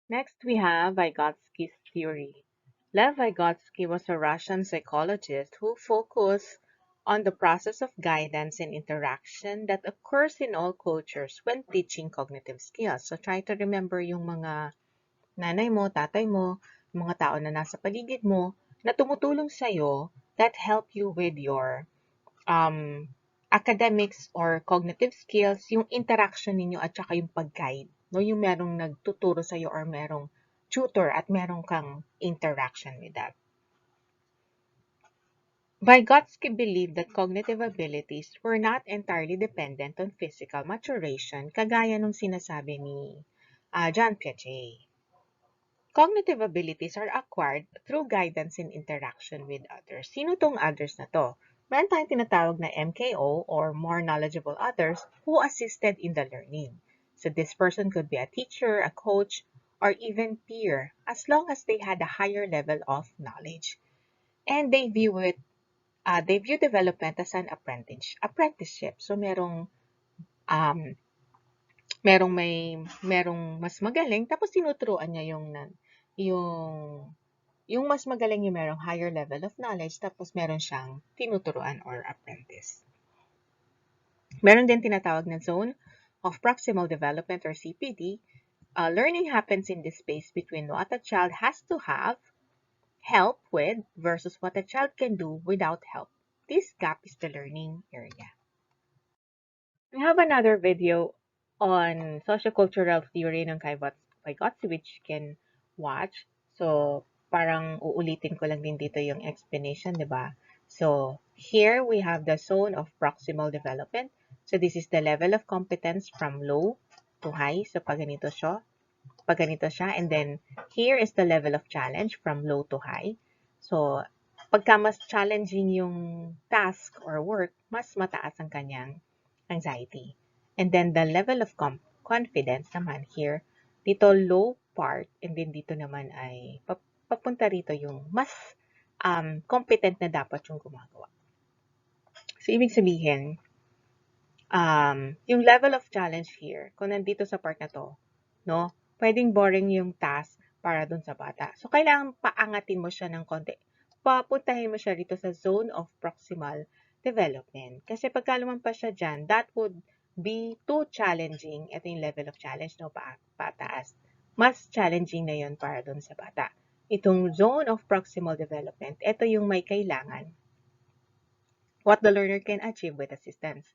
Next, we have Vygotsky's theory. Lev Vygotsky was a Russian psychologist who focused on the process of guidance and interaction that occurs in all cultures when teaching cognitive skills. So try to remember yung mga nanay mo, tatay mo, yung mga tao na nasa paligid mo na tumutulong sa'yo that help you with your um, academics or cognitive skills, yung interaction ninyo at saka yung pag-guide. No? Yung merong nagtuturo sa'yo or merong tutor at merong kang interaction with that. Vygotsky believed that cognitive abilities were not entirely dependent on physical maturation, kagaya nung sinasabi ni John Piaget. Cognitive abilities are acquired through guidance and interaction with others. Sino tong others na to? Meron tayong tinatawag na MKO or more knowledgeable others who assisted in the learning. So this person could be a teacher, a coach, or even peer as long as they had a higher level of knowledge. And they view development as an apprenticeship. So um, merong mas magaling tapos tinuturuan niya yung yung mas magaling yung merong higher level of knowledge tapos meron siyang tinuturuan or apprentice. Meron din tinatawag na zone of proximal development or CPD. Learning happens in this space between what a child has to have help with versus what a child can do without help. This gap is the learning area. We have another video on sociocultural theory ng Vygotsky which you can watch. So, parang uulitin ko lang din dito yung explanation, di ba? So, here we have the zone of proximal development. So, this is the level of competence from low to high. So, pag ganito siya. And then, here is the level of challenge from low to high. So, pagka mas challenging yung task or work, mas mataas ang kanyang anxiety. And then the level of confidence naman here, dito low part, and then dito naman ay papunta rito yung mas competent na dapat yung gumagawa. So, ibig sabihin, yung level of challenge here, kung nandito sa part na to, no, pwedeng boring yung task para dun sa bata. So, kailangan paangatin mo siya ng konti. Papuntahin mo siya rito sa zone of proximal development. Kasi pagka lumampas siya dyan, that would be too challenging. Ito yung level of challenge, no, pataas. Mas challenging na yon para dun sa bata. Itong zone of proximal development, ito yung may kailangan what the learner can achieve with assistance.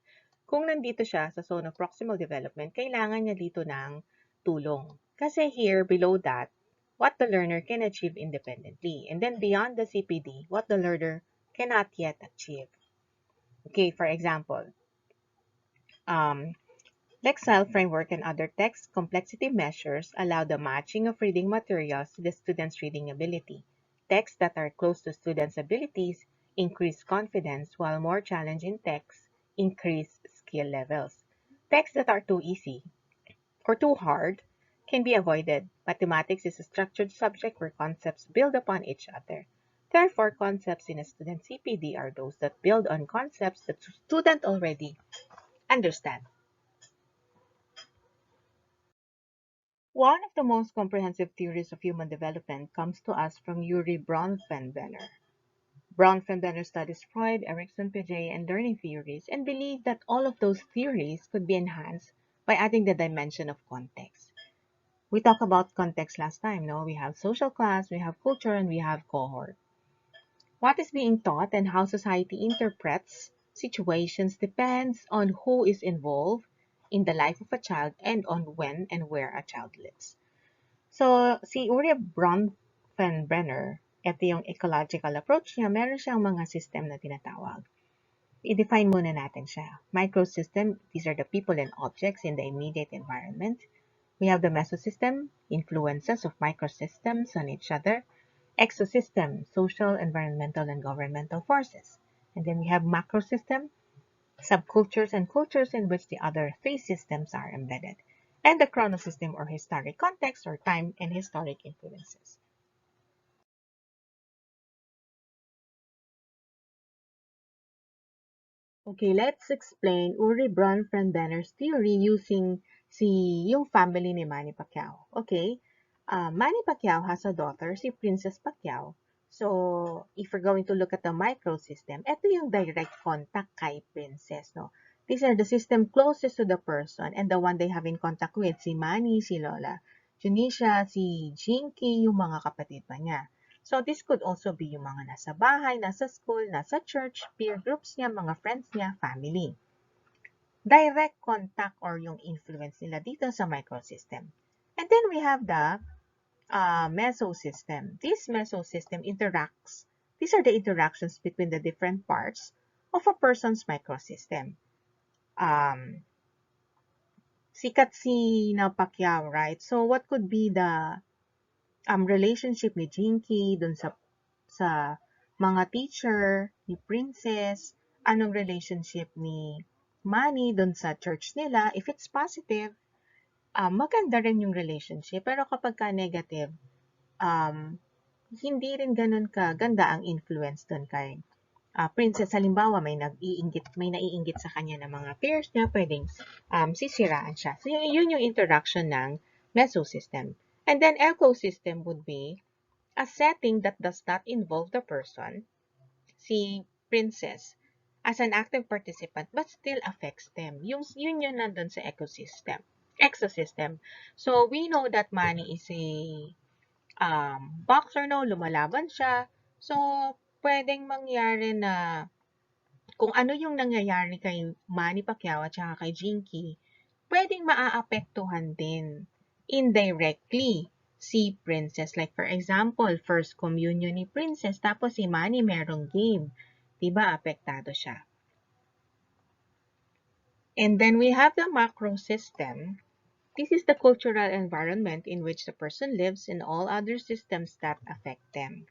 Kung nandito siya sa zone of proximal development, kailangan niya dito ng tulong. Kasi here, below that, what the learner can achieve independently. And then beyond the CPD, what the learner cannot yet achieve. Okay, for example, Lexile framework and other text complexity measures allow the matching of reading materials to the student's reading ability. Texts that are close to students' abilities increase confidence, while more challenging texts increase skill levels. Texts that are too easy or too hard can be avoided. Mathematics is a structured subject where concepts build upon each other. Therefore, concepts in a student's CPD are those that build on concepts that the student already understands. One of the most comprehensive theories of human development comes to us from Yuri Bronfrenbenner. Bronfrenbenner studies Freud, Erikson, Piaget, and learning theories and believed that all of those theories could be enhanced by adding the dimension of context. We talked about context last time, no? We have social class, we have culture, and we have cohort. What is being taught and how society interprets situations depends on who is involved in the life of a child and on when and where a child lives. So, si Uri Bronfrenbenner, ito yung ecological approach niya, meron siyang mga system na tinatawag. I-define muna natin siya. Microsystem, these are the people and objects in the immediate environment. We have the mesosystem, influences of microsystems on each other. Exosystem, social, environmental, and governmental forces. And then we have macrosystem, subcultures and cultures in which the other three systems are embedded, and the chronosystem or historic context or time and historic influences. Okay, let's explain Uri Bronfrenbenner's theory using yung family ni Manny Pacquiao. Okay, Manny Pacquiao has a daughter, si Princess Pacquiao. So, if we're going to look at the microsystem, ito yung direct contact kay Princess, no? These are the system closest to the person and the one they have in contact with, si Manny, si Lola Junisha, si Jinky, yung mga kapatid pa niya. So, this could also be yung mga nasa bahay, nasa school, nasa church, peer groups niya, mga friends niya, family. Direct contact or yung influence nila dito sa microsystem. And then we have the mesosystem. This mesosystem interacts. These are the interactions between the different parts of a person's microsystem. Sikat si Pacquiao, right? So what could be the relationship ni Jinky dun sa mga teacher, ni Princess, anong relationship ni Manny dun sa church nila? If it's positive, maganda rin yung relationship. Pero kapag ka negative, hindi rin ganun kaganda ang influence dun kay Princess. Halimbawa, may naiinggit sa kanya ng mga peers niya, pwedeng sisiraan siya. So, yun yung interaction ng mesosystem. And then, ecosystem would be a setting that does not involve the person, si Princess, as an active participant but still affects them. Yun nandun sa ecosystem. Exosystem. So, we know that Manny is a boxer, no? Lumalaban siya. So, pwedeng mangyari na kung ano yung nangyayari kay Manny Pacquiao at saka kay Jinky, pwedeng maaapektuhan din indirectly si Princess. Like for example, first communion ni Princess, tapos si Manny merong game. Diba, apektado siya. And then we have the macro system. This is the cultural environment in which the person lives and all other systems that affect them.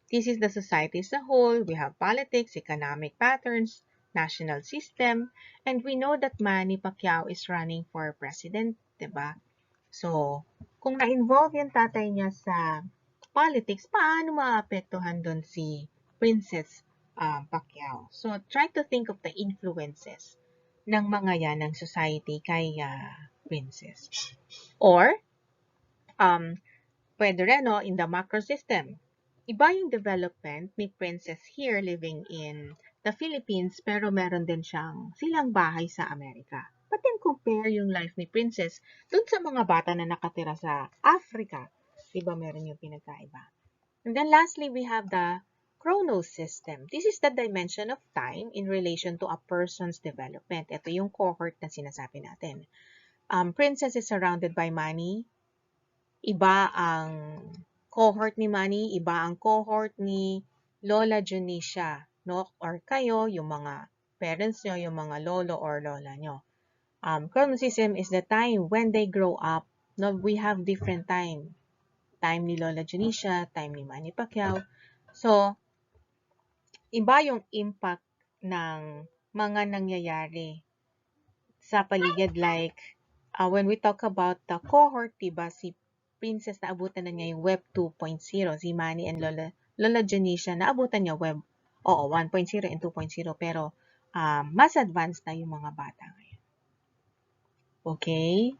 This is the society as a whole. We have politics, economic patterns, national system, and we know that Manny Pacquiao is running for president, diba? So, kung na-involve yung tatay niya sa politics, paano maapektuhan doon si Princess Pacquiao? So, try to think of the influences ng mga yan ng society kay Princess. Or, pwede rin, no, in the macro system. Iba yung development ni Princess here living in the Philippines, pero meron din silang bahay sa Amerika. But then compare yung life ni Princess dun sa mga bata na nakatira sa Africa. Diba meron yung pinagkaiba? And then lastly, we have the chronos system. This is the dimension of time in relation to a person's development. Ito yung cohort na sinasabi natin. Princess is surrounded by money. Iba ang cohort ni Manny, iba ang cohort ni Lola Junisha, no? Or kayo, yung mga parents nyo, yung mga lolo or lola nyo. Chronocism is the time when they grow up. No, we have different time. Time ni Lola Junisha, time ni Manny Pacquiao. So, iba yung impact ng mga nangyayari sa paligid. Like, when we talk about the cohort, diba, si Princess naabutan na niya yung Web 2.0. Si Manny and Lola Janisha naabutan niya Web 1.0 and 2.0. Pero mas advanced na yung mga bata ngayon. Okay?